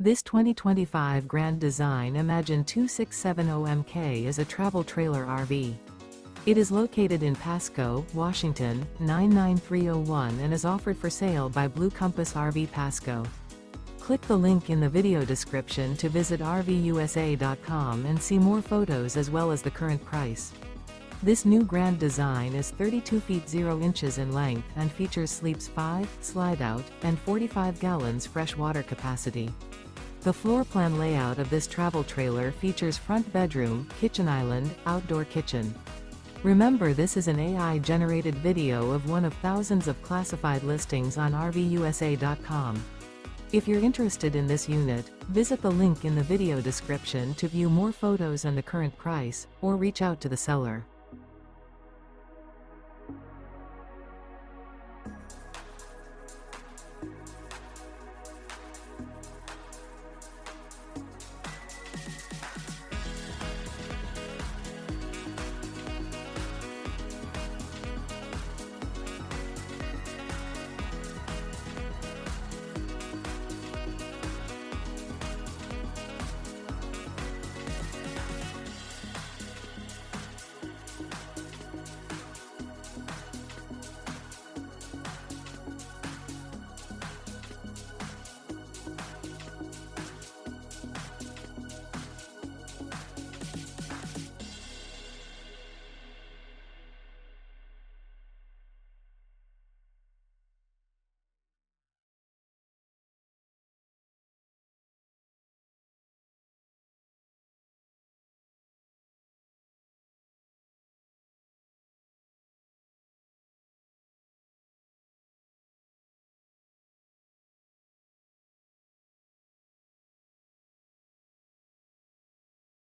This 2025 Grand Design Imagine 2670MK is a travel trailer RV. It is located in Pasco, Washington, 99301 and is offered for sale by Blue Compass RV Pasco. Click the link in the video description to visit RVUSA.com and see more photos as well as the current price. This new Grand Design is 32 feet 0 inches in length and features sleeps 5, Slideout, and 45 gallons fresh water capacity. The floor plan layout of this travel trailer features front bedroom, kitchen island, outdoor kitchen. Remember, this is an AI-generated video of one of thousands of classified listings on RVUSA.com. If you're interested in this unit, visit the link in the video description to view more photos and the current price, or reach out to the seller.